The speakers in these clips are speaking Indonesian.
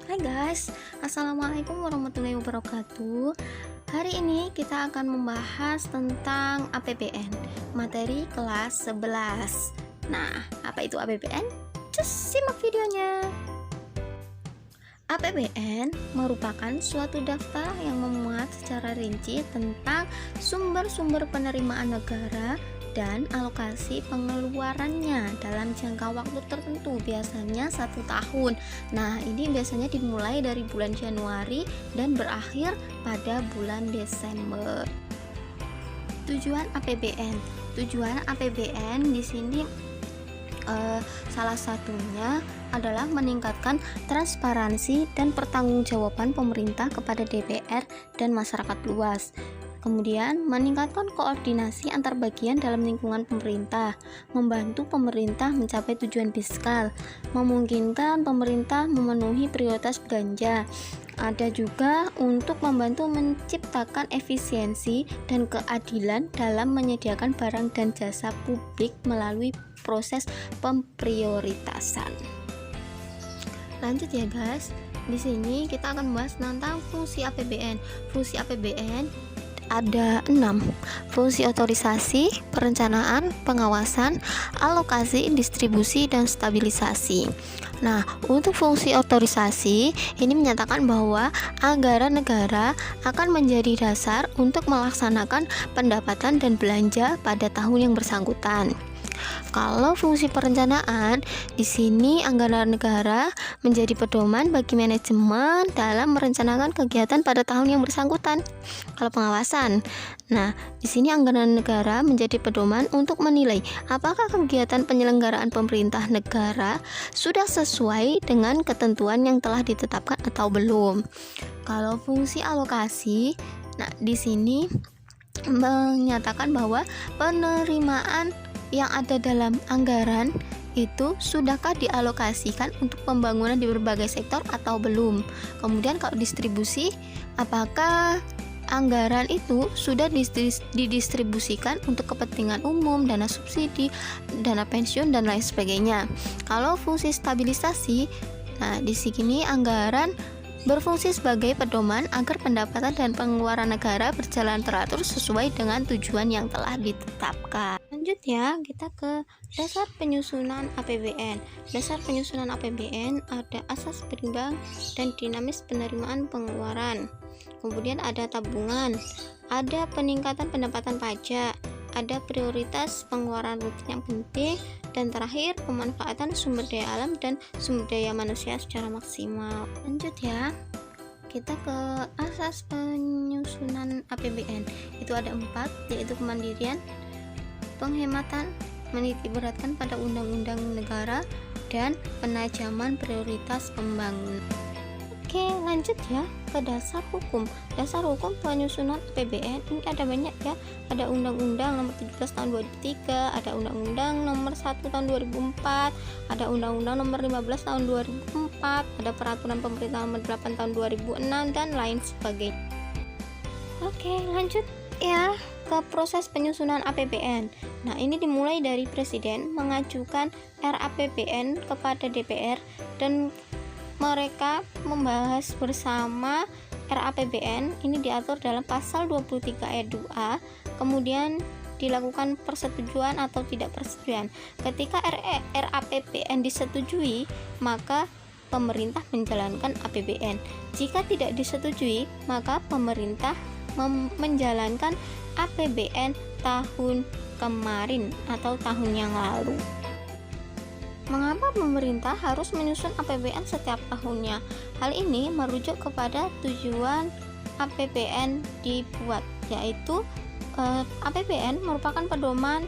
Hai guys, Assalamualaikum warahmatullahi wabarakatuh. Hari ini kita akan membahas tentang APBN, materi kelas 11. Nah, apa itu APBN? Just simak videonya. APBN merupakan suatu daftar yang memuat secara rinci tentang sumber-sumber penerimaan negara dan alokasi pengeluarannya dalam jangka waktu tertentu, biasanya 1 tahun. Nah, ini biasanya dimulai dari bulan Januari dan berakhir pada bulan Desember. Tujuan APBN. Tujuan APBN di sini salah satunya adalah meningkatkan transparansi dan pertanggungjawaban pemerintah kepada DPR dan masyarakat luas. Kemudian, meningkatkan koordinasi antar bagian dalam lingkungan pemerintah, membantu pemerintah mencapai tujuan fiskal, memungkinkan pemerintah memenuhi prioritas belanja. Ada juga untuk membantu menciptakan efisiensi dan keadilan dalam menyediakan barang dan jasa publik melalui proses pemprioritasan. Lanjut ya guys. Di sini kita akan membahas tentang fungsi APBN. Fungsi APBN ada 6. Fungsi otorisasi, perencanaan, pengawasan, alokasi, distribusi, dan stabilisasi. Nah, untuk fungsi otorisasi ini menyatakan bahwa anggaran negara akan menjadi dasar untuk melaksanakan pendapatan dan belanja pada tahun yang bersangkutan. Kalau fungsi perencanaan, di sini anggaran negara menjadi pedoman bagi manajemen dalam merencanakan kegiatan pada tahun yang bersangkutan. Kalau pengawasan, nah di sini anggaran negara menjadi pedoman untuk menilai apakah kegiatan penyelenggaraan pemerintah negara sudah sesuai dengan ketentuan yang telah ditetapkan atau belum. Kalau fungsi alokasi, nah di sini menyatakan bahwa penerimaan yang ada dalam anggaran itu sudahkah dialokasikan untuk pembangunan di berbagai sektor atau belum. Kemudian kalau distribusi, apakah anggaran itu sudah didistribusikan untuk kepentingan umum, dana subsidi, dana pensiun, dan lain sebagainya. Kalau fungsi stabilisasi, nah di sini anggaran berfungsi sebagai pedoman agar pendapatan dan pengeluaran negara berjalan teratur sesuai dengan tujuan yang telah ditetapkan. Lanjut ya, kita ke dasar penyusunan APBN. Dasar penyusunan APBN ada asas berimbang dan dinamis penerimaan pengeluaran. Kemudian ada tabungan, ada peningkatan pendapatan pajak, ada prioritas pengeluaran rutin yang penting, dan terakhir pemanfaatan sumber daya alam dan sumber daya manusia secara maksimal. Lanjut ya, kita ke asas penyusunan APBN. Itu ada 4, yaitu kemandirian, penghematan, menitikberatkan pada undang-undang negara, dan penajaman prioritas pembangunan. Oke, lanjut ya ke dasar hukum. Dasar hukum penyusunan APBN ini ada banyak ya. Ada Undang-Undang Nomor 17 Tahun 2003, ada Undang-Undang Nomor 1 Tahun 2004, ada Undang-Undang Nomor 15 Tahun 2004, ada Peraturan Pemerintah Nomor 8 Tahun 2006, dan lain sebagainya. Oke, lanjut ya ke proses penyusunan APBN. Nah, ini dimulai dari Presiden mengajukan RAPBN kepada DPR dan mereka membahas bersama RAPBN. Ini diatur dalam pasal 23 ayat 2A. Kemudian dilakukan persetujuan atau tidak persetujuan. Ketika RAPBN disetujui, maka pemerintah menjalankan APBN. Jika tidak disetujui, maka pemerintah menjalankan APBN tahun kemarin atau tahun yang lalu. Mengapa pemerintah harus menyusun APBN setiap tahunnya? Hal ini merujuk kepada tujuan APBN dibuat, yaitu APBN merupakan pedoman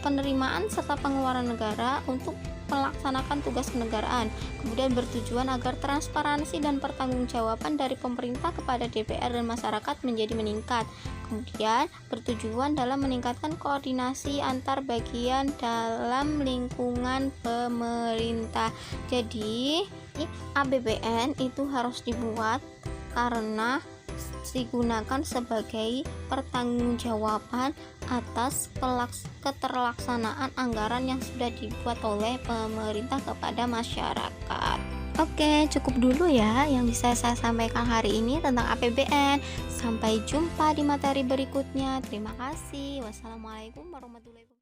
penerimaan serta pengeluaran negara untuk melaksanakan tugas kenegaraan. Kemudian bertujuan agar transparansi dan pertanggungjawaban dari pemerintah kepada DPR dan masyarakat menjadi meningkat. Kemudian bertujuan dalam meningkatkan koordinasi antar bagian dalam lingkungan pemerintah. Jadi APBN itu harus dibuat karena digunakan sebagai pertanggungjawaban atas keterlaksanaan anggaran yang sudah dibuat oleh pemerintah kepada masyarakat. Oke, cukup dulu ya yang bisa saya sampaikan hari ini tentang APBN. Sampai jumpa di materi berikutnya. Terima kasih. Wassalamualaikum warahmatullahi wabarakatuh.